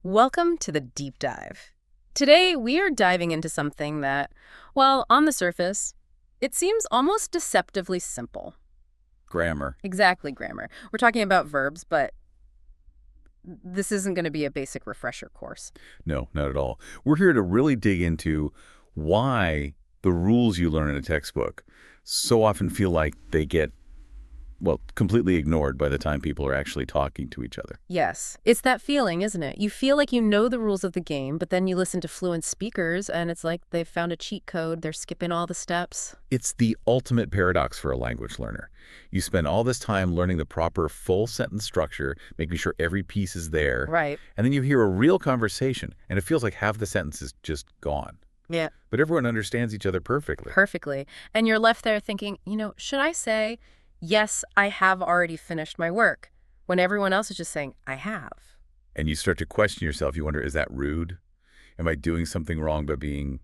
Welcome to the Deep Dive. Today, we are diving into something that, well, on the surface, it seems almost deceptively simple. Grammar. Exactly, grammar. We're talking about verbs, but this isn't going to be a basic refresher course. No, not at all. We're here to really dig into why the rules you learn in a textbook so often feel like they get, well, completely ignored by the time people are actually talking to each other. Yes, it's that feeling, isn't it? You feel like you know the rules of the game, but then you listen to fluent speakers, and it's like they've found a cheat code. They're skipping all the steps. It's the ultimate paradox for a language learner. You spend all this time learning the proper full sentence structure, making sure every piece is there. Right. And then you hear a real conversation, and it feels like half the sentence is just gone. Yeah. But everyone understands each other perfectly. Perfectly. And you're left there thinking, should I say, yes, I have already finished my work, when everyone else is just saying, I have. And you start to question yourself. You wonder, is that rude? Am I doing something wrong by being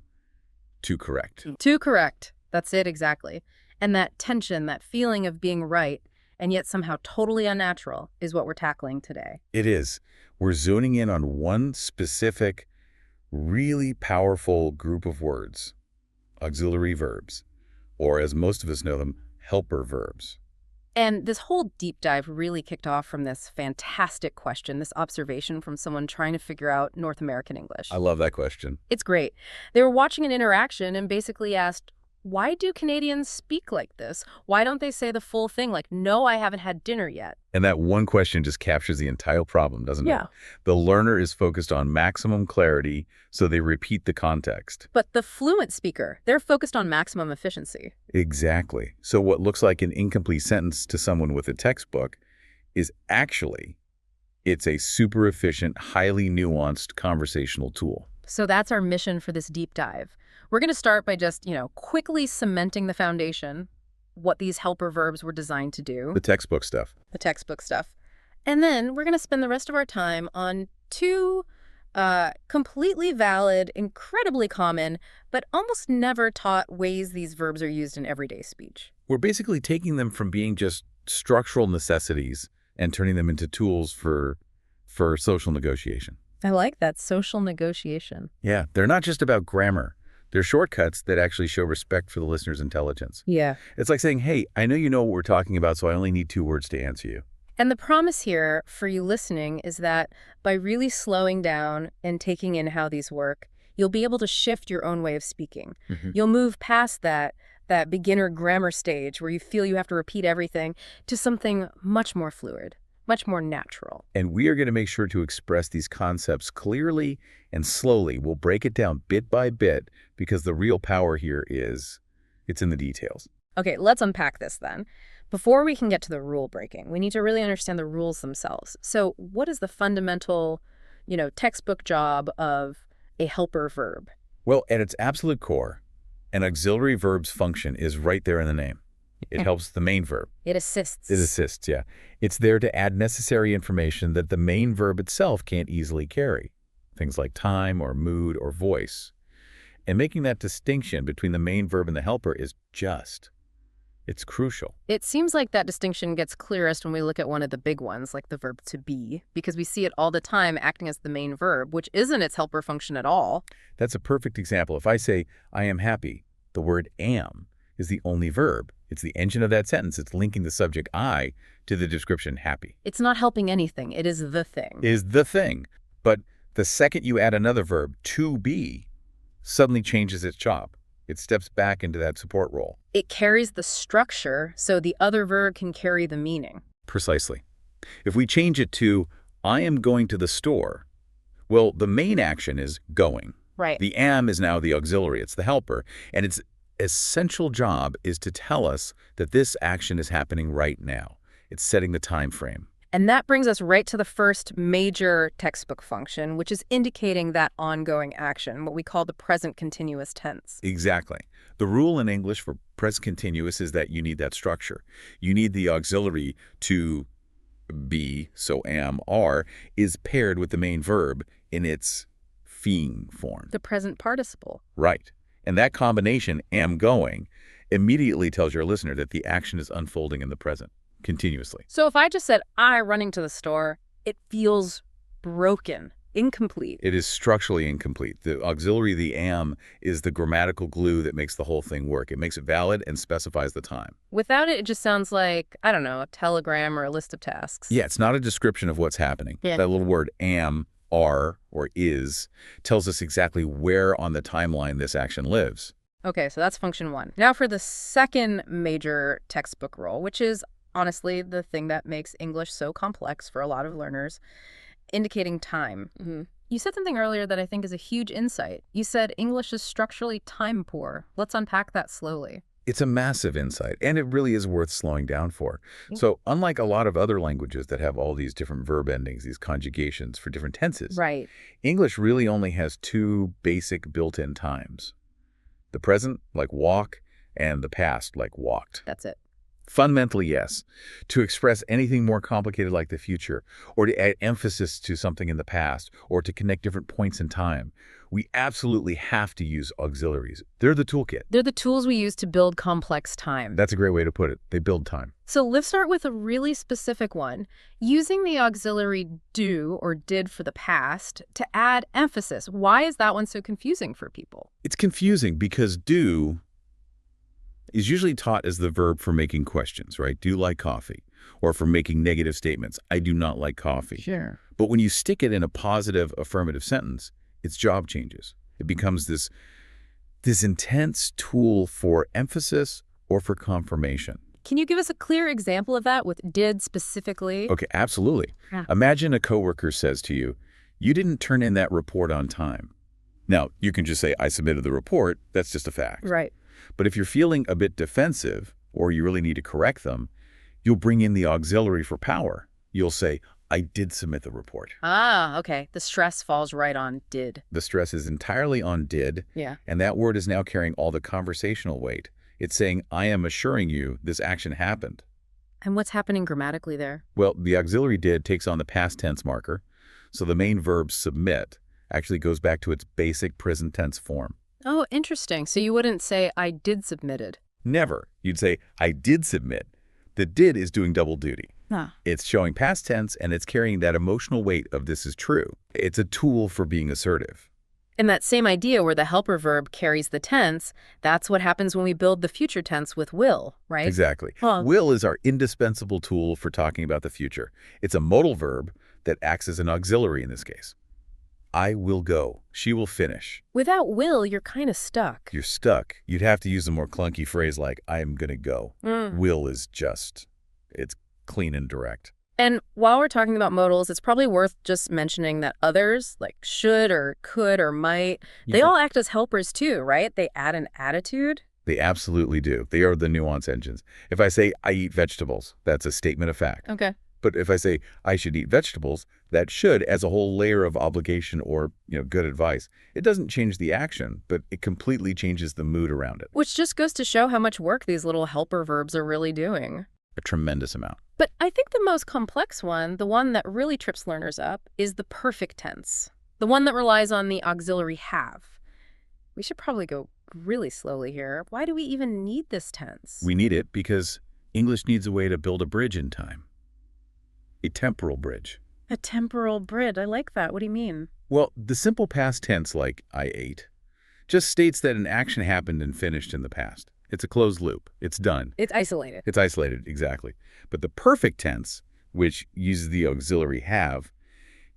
too correct? Too correct. That's it, exactly. And that tension, that feeling of being right, and yet somehow totally unnatural, is what we're tackling today. It is. We're zoning in on one specific, really powerful group of words, auxiliary verbs, or as most of us know them, helper verbs. And this whole deep dive really kicked off from this fantastic question, this observation from someone trying to figure out North American English. I love that question. It's great. They were watching an interaction and basically asked, why do Canadians speak like this? Why don't they say the full thing like, no, I haven't had dinner yet? And that one question just captures the entire problem, doesn't it? Yeah. The learner is focused on maximum clarity, so they repeat the context. But the fluent speaker, they're focused on maximum efficiency. Exactly. So what looks like an incomplete sentence to someone with a textbook is actually, it's a super efficient, highly nuanced conversational tool. So that's our mission for this deep dive. We're going to start by just, quickly cementing the foundation, what these helper verbs were designed to do. The textbook stuff. The textbook stuff. And then we're going to spend the rest of our time on two completely valid, incredibly common, but almost never taught ways these verbs are used in everyday speech. We're basically taking them from being just structural necessities and turning them into tools for social negotiation. I like that, social negotiation. Yeah, they're not just about grammar. They're shortcuts that actually show respect for the listener's intelligence. Yeah. It's like saying, hey, I know you know what we're talking about, so I only need 2 words to answer you. And the promise here for you listening is that by really slowing down and taking in how these work, you'll be able to shift your own way of speaking. You'll move past that beginner grammar stage where you feel you have to repeat everything to something much more fluid, much more natural. And we are going to make sure to express these concepts clearly and slowly. We'll break it down bit by bit because the real power here it's in the details. Okay, let's unpack this then. Before we can get to the rule breaking, we need to really understand the rules themselves. So what is the fundamental, textbook job of a helper verb? Well, at its absolute core, an auxiliary verb's function is right there in the name. It helps the main verb. It assists. It assists, yeah. It's there to add necessary information that the main verb itself can't easily carry. Things like time or mood or voice. And making that distinction between the main verb and the helper is it's crucial. It seems like that distinction gets clearest when we look at one of the big ones, like the verb to be, because we see it all the time acting as the main verb, which isn't its helper function at all. That's a perfect example. If I say, I am happy, the word am is the only verb. It's the engine of that sentence. It's linking the subject I to the description happy. It's not helping anything. It is the thing. Is the thing. But the second you add another verb, to be, suddenly changes its job. It steps back into that support role. It carries the structure so the other verb can carry the meaning. Precisely. If we change it to, I am going to the store, well, the main action is going. Right. The am is now the auxiliary. It's the helper. And its essential job is to tell us that this action is happening right now. It's setting the time frame. And that brings us right to the first major textbook function, which is indicating that ongoing action, what we call the present continuous tense. Exactly. The rule in English for present continuous is that you need that structure. You need the auxiliary to be, so am, are, is paired with the main verb in its being form. The present participle. Right. And that combination, am going, immediately tells your listener that the action is unfolding in the present. Continuously. So if I just said, I running to the store, it feels broken. incomplete. It is structurally incomplete. The auxiliary, the am, is the grammatical glue that makes the whole thing work. It makes it valid and specifies the time. Without it, it just sounds like, I don't know, a telegram or a list of tasks. Yeah, it's not a description of what's happening. Yeah. That little word am, are, or is tells us exactly where on the timeline this action lives. Okay, so that's function one. Now for the second major textbook role, which is honestly the thing that makes English so complex for a lot of learners, indicating time. You said something earlier that I think is a huge insight. You said English is structurally time poor. Let's unpack that slowly. It's a massive insight, and it really is worth slowing down for. So unlike a lot of other languages that have all these different verb endings, these conjugations for different tenses, Right. English really only has two basic built-in times. The present, like walk, and the past, like walked. That's it. Fundamentally, yes. To express anything more complicated like the future, or to add emphasis to something in the past, or to connect different points in time, we absolutely have to use auxiliaries. They're the toolkit. They're the tools we use to build complex time. That's a great way to put it. They build time. So let's start with a really specific one. Using the auxiliary do or did for the past to add emphasis. Why is that one so confusing for people? It's confusing because do is usually taught as the verb for making questions, right? Do you like coffee? Or for making negative statements. I do not like coffee. Sure. But when you stick it in a positive affirmative sentence, its job changes. It becomes this intense tool for emphasis or for confirmation. Can you give us a clear example of that with did specifically? Okay, absolutely. Yeah. Imagine a coworker says to you, you didn't turn in that report on time. Now, you can just say, I submitted the report. That's just a fact. Right. But if you're feeling a bit defensive or you really need to correct them, you'll bring in the auxiliary for power. You'll say, I did submit the report. Ah, okay. The stress falls right on did. The stress is entirely on did, Yeah. and that word is now carrying all the conversational weight. It's saying, I am assuring you this action happened. And what's happening grammatically there? Well, the auxiliary did takes on the past tense marker, so the main verb submit actually goes back to its basic present tense form. Oh, interesting. So you wouldn't say I did submitted. Never. You'd say, I did submit. The did is doing double duty. Ah. It's showing past tense, and it's carrying that emotional weight of this is true. It's a tool for being assertive. And that same idea where the helper verb carries the tense, that's what happens when we build the future tense with will, right? Exactly. Huh. Will is our indispensable tool for talking about the future. It's a modal verb that acts as an auxiliary in this case. I will go. She will finish. Without will, you're kind of stuck. You're stuck. You'd have to use a more clunky phrase like, I am going to go. Will is just, it's clean and direct. And while we're talking about modals, it's probably worth just mentioning that others, like should or could or might, they all act as helpers too, right? They add an attitude. They absolutely do. They are the nuance engines. If I say, I eat vegetables, that's a statement of fact. Okay. But if I say, I should eat vegetables, that should as a whole layer of obligation or, good advice. It doesn't change the action, but it completely changes the mood around it. Which just goes to show how much work these little helper verbs are really doing. A tremendous amount. But I think the most complex one, the one that really trips learners up, is the perfect tense. The one that relies on the auxiliary have. We should probably go really slowly here. Why do we even need this tense? We need it because English needs a way to build a bridge in time. A temporal bridge. A temporal bridge. I like that. What do you mean? Well, the simple past tense, like I ate, just states that an action happened and finished in the past. It's a closed loop. It's done. It's isolated. It's isolated, exactly. But the perfect tense, which uses the auxiliary have,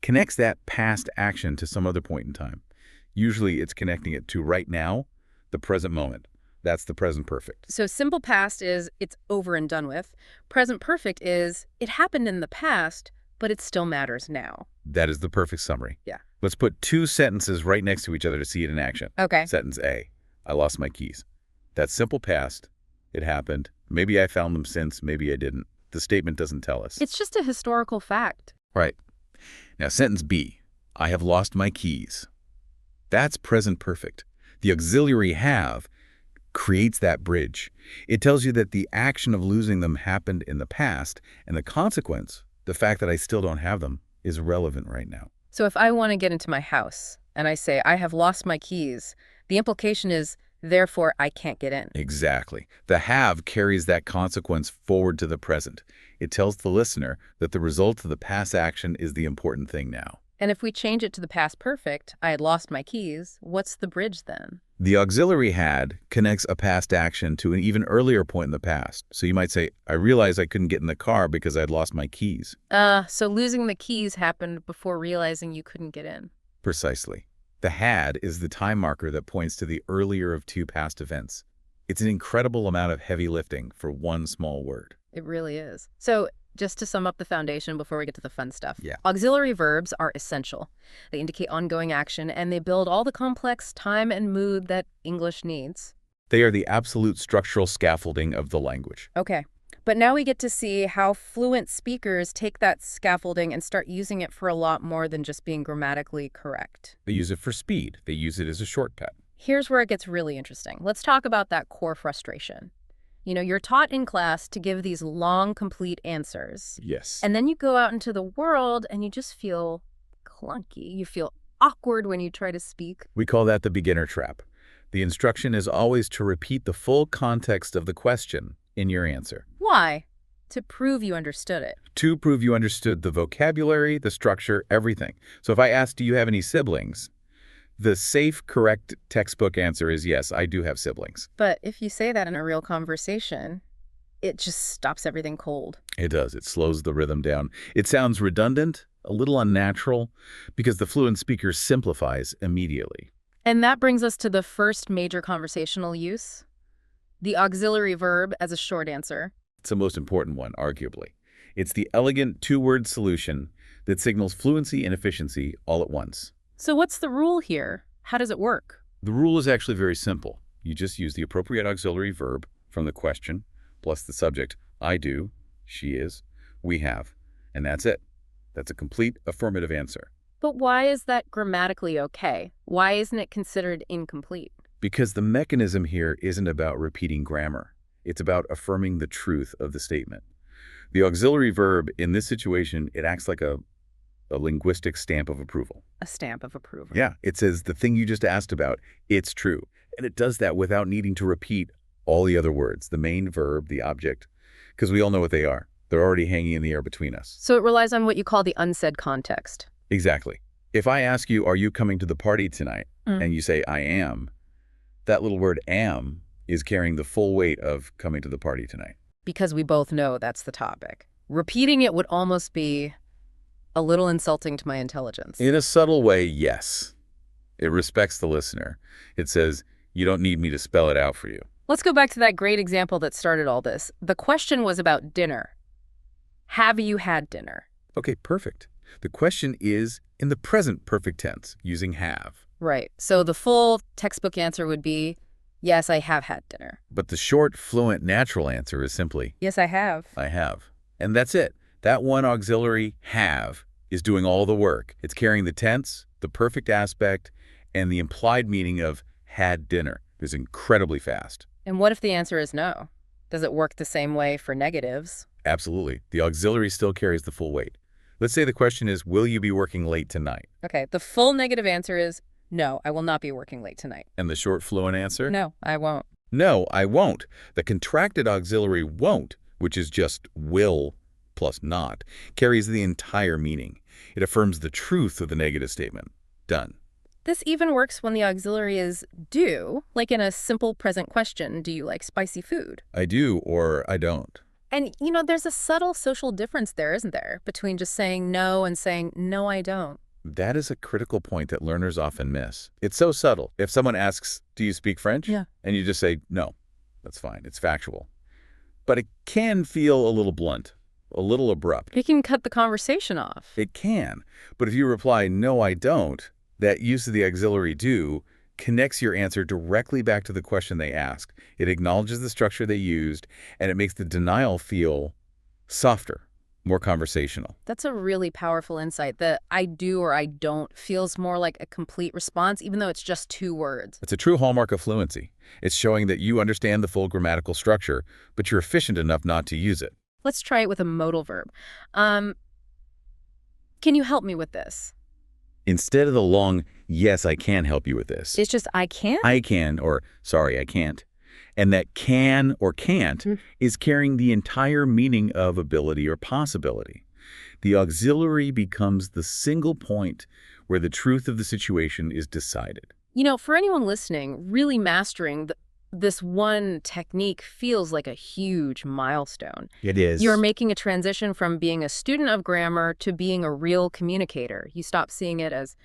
connects that past action to some other point in time. Usually it's connecting it to right now, the present moment. That's the present perfect. So simple past is it's over and done with. Present perfect is it happened in the past, but it still matters now. That is the perfect summary. Yeah. Let's put two sentences right next to each other to see it in action. Okay. Sentence A, I lost my keys. That's simple past. It happened. Maybe I found them since, maybe I didn't. The statement doesn't tell us. It's just a historical fact. Right. Now, sentence B, I have lost my keys. That's present perfect. The auxiliary have creates that bridge. It tells you that the action of losing them happened in the past, and the consequence, the fact that I still don't have them, is relevant right now. So if I want to get into my house and I say, I have lost my keys, the implication is, therefore, I can't get in. Exactly. The have carries that consequence forward to the present. It tells the listener that the result of the past action is the important thing now. And if we change it to the past perfect, I had lost my keys, what's the bridge then? The auxiliary had connects a past action to an even earlier point in the past. So you might say, I realized I couldn't get in the car because I'd lost my keys. So losing the keys happened before realizing you couldn't get in. Precisely. The had is the time marker that points to the earlier of two past events. It's an incredible amount of heavy lifting for one small word. It really is. So just to sum up the foundation before we get to the fun stuff. Yeah. Auxiliary verbs are essential. They indicate ongoing action, and they build all the complex time and mood that English needs. They are the absolute structural scaffolding of the language. Okay. But now we get to see how fluent speakers take that scaffolding and start using it for a lot more than just being grammatically correct. They use it for speed. They use it as a shortcut. Here's where it gets really interesting. Let's talk about that core frustration. You know, you're taught in class to give these long, complete answers. Yes. And then you go out into the world and you just feel clunky. You feel awkward when you try to speak. We call that the beginner trap. The instruction is always to repeat the full context of the question in your answer. Why? To prove you understood it. To prove you understood the vocabulary, the structure, everything. So if I ask, do you have any siblings? The safe, correct textbook answer is yes, I do have siblings. But if you say that in a real conversation, it just stops everything cold. It does. It slows the rhythm down. It sounds redundant, a little unnatural, because the fluent speaker simplifies immediately. And that brings us to the first major conversational use, the auxiliary verb as a short answer. It's the most important one, arguably. It's the elegant two-word solution that signals fluency and efficiency all at once. So what's the rule here? How does it work? The rule is actually very simple. You just use the appropriate auxiliary verb from the question, plus the subject, I do, she is, we have, and that's it. That's a complete affirmative answer. But why is that grammatically okay? Why isn't it considered incomplete? Because the mechanism here isn't about repeating grammar. It's about affirming the truth of the statement. The auxiliary verb in this situation, it acts like a linguistic stamp of approval. A stamp of approval. Yeah, it says the thing you just asked about, it's true. And it does that without needing to repeat all the other words, the main verb, the object, because we all know what they are. They're already hanging in the air between us. So it relies on what you call the unsaid context. Exactly. If I ask you, are you coming to the party tonight? And you say, I am, that little word am is carrying the full weight of coming to the party tonight. Because we both know that's the topic. Repeating it would almost be a little insulting to my intelligence. In a subtle way, yes. It respects the listener. It says, you don't need me to spell it out for you. Let's go back to that great example that started all this. The question was about dinner. Have you had dinner? Okay, perfect. The question is in the present perfect tense, using have. Right. So the full textbook answer would be, yes, I have had dinner. But the short, fluent, natural answer is simply, Yes, I have. I have. And that's it. That one auxiliary, have, is doing all the work. It's carrying the tense, the perfect aspect, and the implied meaning of had dinner. It's incredibly fast. And what if the answer is no? Does it work the same way for negatives? Absolutely. The auxiliary still carries the full weight. Let's say the question is, will you be working late tonight? Okay, the full negative answer is, no, I will not be working late tonight. And the short, fluent answer? No, I won't. No, I won't. The contracted auxiliary won't, which is just will plus not, carries the entire meaning. It affirms the truth of the negative statement. Done. This even works when the auxiliary is do, like in a simple present question, do you like spicy food? I do or I don't. And, you know, there's a subtle social difference there, isn't there, between just saying no and saying, no, I don't. That is a critical point that learners often miss. It's so subtle. If someone asks, do you speak French? Yeah. And you just say, no, that's fine. It's factual. But it can feel a little blunt, a little abrupt. It can cut the conversation off. It can. But if you reply, no, I don't, that use of the auxiliary do connects your answer directly back to the question they asked. It acknowledges the structure they used, and it makes the denial feel softer, more conversational. That's a really powerful insight. The I do or I don't feels more like a complete response, even though it's just two words. It's a true hallmark of fluency. It's showing that you understand the full grammatical structure, but you're efficient enough not to use it. Let's try it with a modal verb. Can you help me with this? Instead of the long, yes, I can help you with this. It's just I can't? I can, or sorry, I can't. And that can or can't is carrying the entire meaning of ability or possibility. The auxiliary becomes the single point where the truth of the situation is decided. For anyone listening, really mastering this one technique feels like a huge milestone. It is. You're making a transition from being a student of grammar to being a real communicator. You stop seeing it as,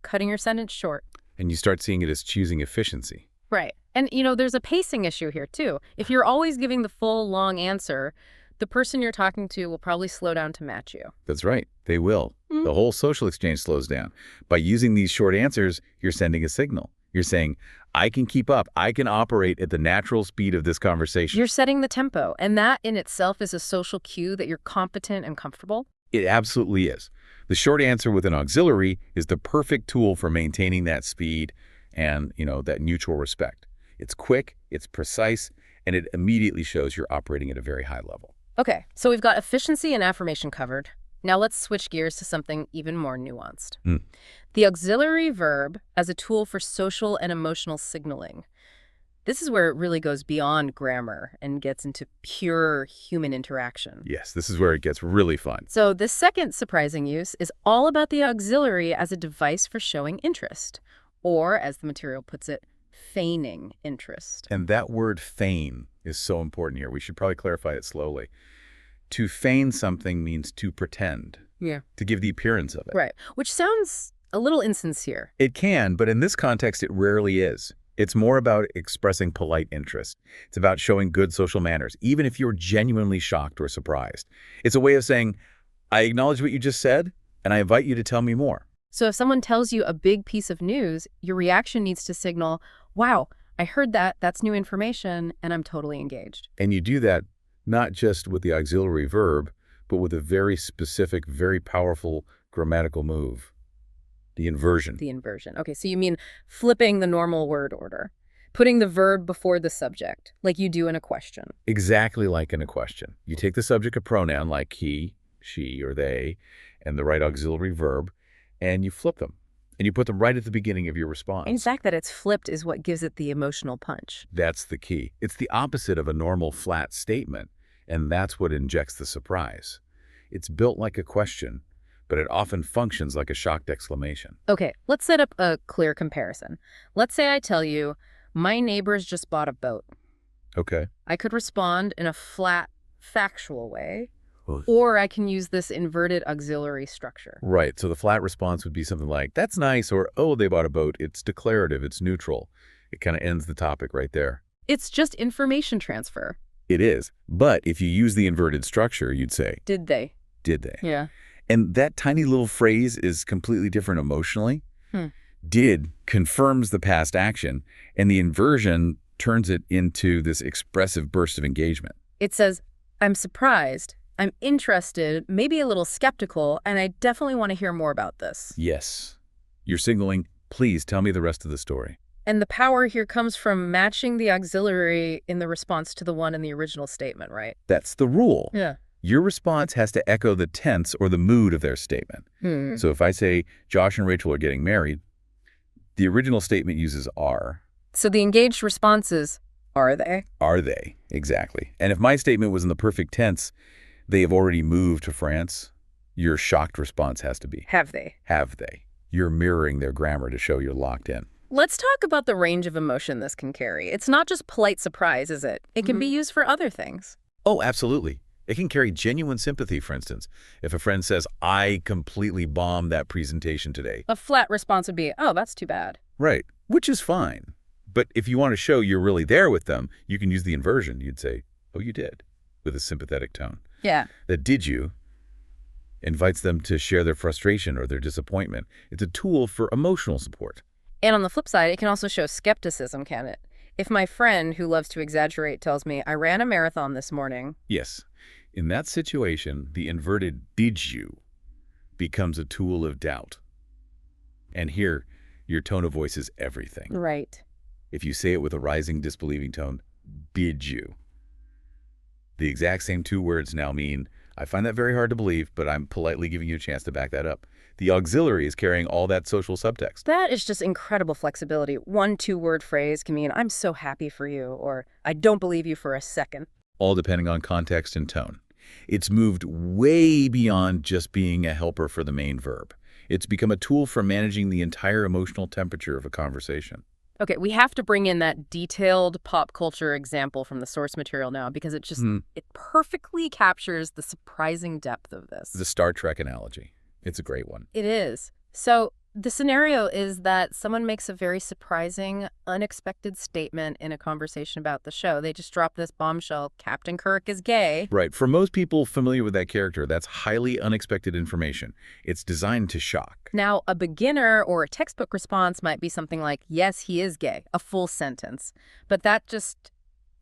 cutting your sentence short. And you start seeing it as choosing efficiency. Right. And, there's a pacing issue here, too. If you're always giving the full, long answer, the person you're talking to will probably slow down to match you. That's right. They will. The whole social exchange slows down. By using these short answers, you're sending a signal. You're saying, I can keep up. I can operate at the natural speed of this conversation. You're setting the tempo, and that in itself is a social cue that you're competent and comfortable. It absolutely is. The short answer with an auxiliary is the perfect tool for maintaining that speed and, that mutual respect. It's quick, it's precise, and it immediately shows you're operating at a very high level. Okay, so we've got efficiency and affirmation covered. Now let's switch gears to something even more nuanced. The auxiliary verb as a tool for social and emotional signaling. This is where it really goes beyond grammar and gets into pure human interaction. Yes, this is where it gets really fun. So the second surprising use is all about the auxiliary as a device for showing interest, or as the material puts it, feigning interest. And that word feign is so important here. We should probably clarify it slowly. To feign something means to pretend. Yeah. To give the appearance of it. Right, which sounds a little insincere. It can, but in this context, it rarely is. It's more about expressing polite interest. It's about showing good social manners, even if you're genuinely shocked or surprised. It's a way of saying, I acknowledge what you just said, and I invite you to tell me more. So if someone tells you a big piece of news, your reaction needs to signal, wow, I heard that, that's new information, and I'm totally engaged. And you do that not just with the auxiliary verb, but with a very specific, very powerful grammatical move. The inversion. The inversion. Okay, so you mean flipping the normal word order, putting the verb before the subject, like you do in a question. Exactly like in a question. You take the subject of pronoun like he, she, or they, and the right auxiliary verb, and you flip them. And you put them right at the beginning of your response. In fact, that it's flipped is what gives it the emotional punch. That's the key. It's the opposite of a normal flat statement, and that's what injects the surprise. It's built like a question, but it often functions like a shocked exclamation. Okay, let's set up a clear comparison. Let's say I tell you, my neighbors just bought a boat. Okay. I could respond in a flat, factual way, or I can use this inverted auxiliary structure. Right, so the flat response would be something like, that's nice, or, oh, they bought a boat. It's declarative, it's neutral. It kind of ends the topic right there. It's just information transfer. It is, but if you use the inverted structure, you'd say, Did they? Did they? Yeah. And that tiny little phrase is completely different emotionally. Did confirms the past action, and the inversion turns it into this expressive burst of engagement. It says, I'm surprised, I'm interested, maybe a little skeptical, and I definitely want to hear more about this. Yes. You're signaling, please tell me the rest of the story. And the power here comes from matching the auxiliary in the response to the one in the original statement, right? That's the rule. Yeah. Your response has to echo the tense or the mood of their statement. So if I say, Josh and Rachel are getting married, the original statement uses are. So the engaged response is, are they? Are they? Exactly. And if my statement was in the perfect tense, they have already moved to France, your shocked response has to be, Have they? have they? You're mirroring their grammar to show you're locked in. Let's talk about the range of emotion this can carry. It's not just polite surprise, is it? It can be used for other things. Oh, absolutely. It can carry genuine sympathy, for instance. If a friend says, I completely bombed that presentation today. A flat response would be, oh, that's too bad. Right, which is fine. But if you want to show you're really there with them, you can use the inversion. You'd say, oh, you did, with a sympathetic tone. Yeah. That did you invites them to share their frustration or their disappointment. It's a tool for emotional support. And on the flip side, it can also show skepticism, can it? If my friend who loves to exaggerate tells me, I ran a marathon this morning. Yes. In that situation, the inverted did you becomes a tool of doubt. And here, your tone of voice is everything. Right. If you say it with a rising, disbelieving tone, did you? The exact same two words now mean, I find that very hard to believe, but I'm politely giving you a chance to back that up. The auxiliary is carrying all that social subtext. That is just incredible flexibility. One two-word phrase can mean, I'm so happy for you, or I don't believe you for a second. All depending on context and tone. It's moved way beyond just being a helper for the main verb. It's become a tool for managing the entire emotional temperature of a conversation. Okay, we have to bring in that detailed pop culture example from the source material now because it perfectly captures the surprising depth of this. The Star Trek analogy. It's a great one. It is. So the scenario is that someone makes a very surprising, unexpected statement in a conversation about the show. They just drop this bombshell, Captain Kirk is gay. Right. For most people familiar with that character, that's highly unexpected information. It's designed to shock. Now, a beginner or a textbook response might be something like, yes, he is gay, a full sentence. But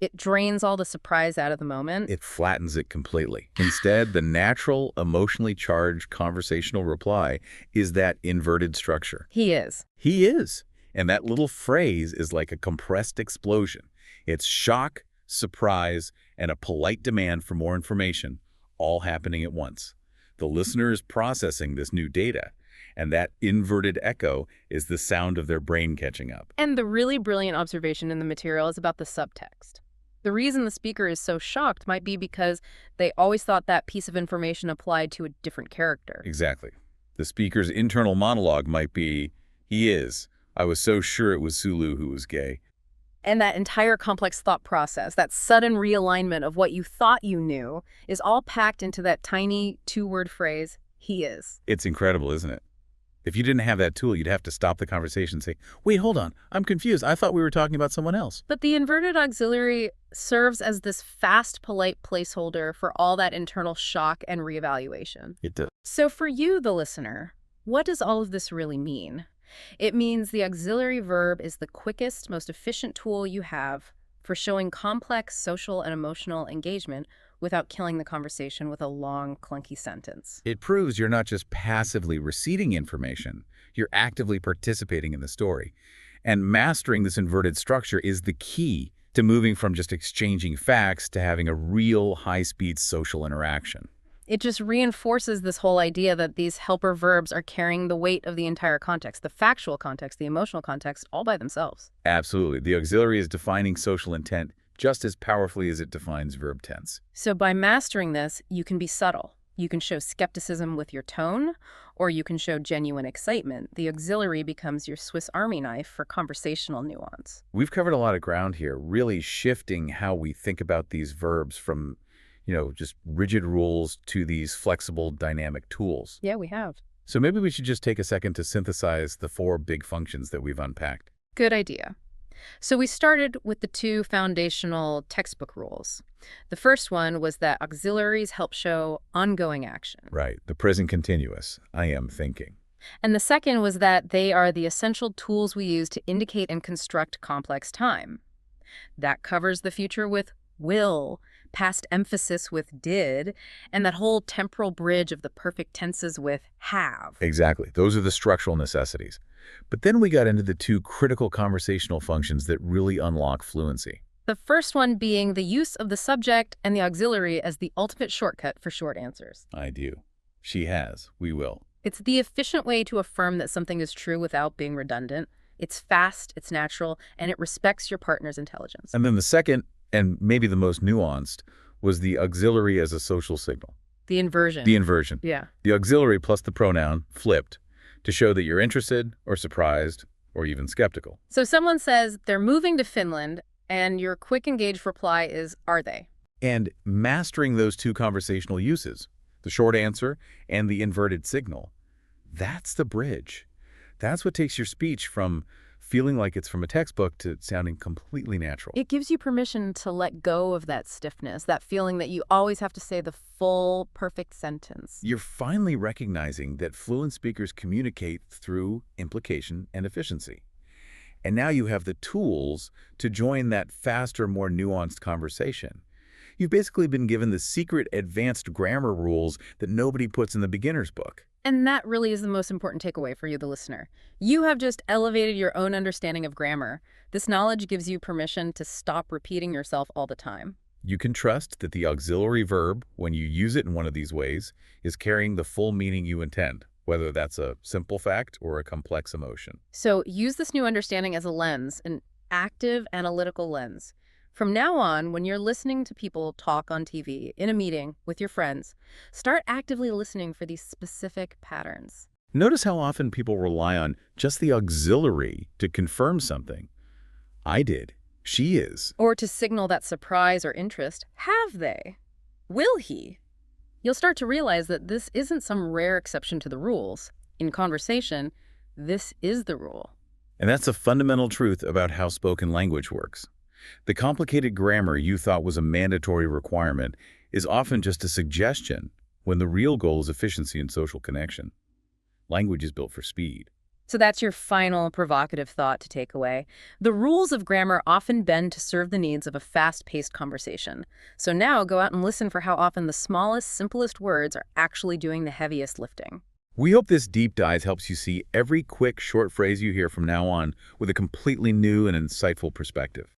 it drains all the surprise out of the moment. It flattens it completely. Instead, the natural, emotionally charged conversational reply is that inverted structure. He is. He is. And that little phrase is like a compressed explosion. It's shock, surprise, and a polite demand for more information, all happening at once. The listener is processing this new data, and that inverted echo is the sound of their brain catching up. And the really brilliant observation in the material is about the subtext. The reason the speaker is so shocked might be because they always thought that piece of information applied to a different character. Exactly. The speaker's internal monologue might be, he is. I was so sure it was Sulu who was gay. And that entire complex thought process, that sudden realignment of what you thought you knew, is all packed into that tiny two-word phrase, he is. It's incredible, isn't it? If you didn't have that tool, you'd have to stop the conversation and say, wait, hold on, I'm confused. I thought we were talking about someone else. But the inverted auxiliary serves as this fast, polite placeholder for all that internal shock and reevaluation. It does. So for you, the listener, what does all of this really mean? It means the auxiliary verb is the quickest, most efficient tool you have for showing complex social and emotional engagement without killing the conversation with a long, clunky sentence. It proves you're not just passively receiving information, you're actively participating in the story. And mastering this inverted structure is the key to moving from just exchanging facts to having a real high-speed social interaction. It just reinforces this whole idea that these helper verbs are carrying the weight of the entire context, the factual context, the emotional context, all by themselves. Absolutely. The auxiliary is defining social intent just as powerfully as it defines verb tense. So by mastering this, you can be subtle. You can show skepticism with your tone, or you can show genuine excitement. The auxiliary becomes your Swiss Army knife for conversational nuance. We've covered a lot of ground here, really shifting how we think about these verbs from, just rigid rules to these flexible, dynamic tools. Yeah, we have. So maybe we should just take a second to synthesize the 4 big functions that we've unpacked. Good idea. So we started with the 2 foundational textbook rules. The first one was that auxiliaries help show ongoing action. Right, the present continuous, I am thinking. And the second was that they are the essential tools we use to indicate and construct complex time. That covers the future with will, past emphasis with did, and that whole temporal bridge of the perfect tenses with have. Exactly. Those are the structural necessities. But then we got into the 2 critical conversational functions that really unlock fluency. The first one being the use of the subject and the auxiliary as the ultimate shortcut for short answers. I do. She has. We will. It's the efficient way to affirm that something is true without being redundant. It's fast, it's natural, and it respects your partner's intelligence. And then the second, and maybe the most nuanced, was the auxiliary as a social signal. The inversion. The inversion. Yeah. The auxiliary plus the pronoun, flipped, to show that you're interested or surprised or even skeptical. So someone says they're moving to Finland, and your quick engaged reply is, are they? And mastering those 2 conversational uses, the short answer and the inverted signal, that's the bridge. That's what takes your speech from feeling like it's from a textbook to sounding completely natural. It gives you permission to let go of that stiffness, that feeling that you always have to say the full, perfect sentence. You're finally recognizing that fluent speakers communicate through implication and efficiency. And now you have the tools to join that faster, more nuanced conversation. You've basically been given the secret advanced grammar rules that nobody puts in the beginner's book. And that really is the most important takeaway for you, the listener. You have just elevated your own understanding of grammar. This knowledge gives you permission to stop repeating yourself all the time. You can trust that the auxiliary verb, when you use it in one of these ways, is carrying the full meaning you intend, whether that's a simple fact or a complex emotion. So use this new understanding as a lens, an active analytical lens. From now on, when you're listening to people talk on TV, in a meeting, with your friends, start actively listening for these specific patterns. Notice how often people rely on just the auxiliary to confirm something. I did. She is. Or to signal that surprise or interest, have they? Will he? You'll start to realize that this isn't some rare exception to the rules. In conversation, this is the rule. And that's a fundamental truth about how spoken language works. The complicated grammar you thought was a mandatory requirement is often just a suggestion when the real goal is efficiency and social connection. Language is built for speed. So that's your final provocative thought to take away. The rules of grammar often bend to serve the needs of a fast-paced conversation. So now go out and listen for how often the smallest, simplest words are actually doing the heaviest lifting. We hope this deep dive helps you see every quick, short phrase you hear from now on with a completely new and insightful perspective.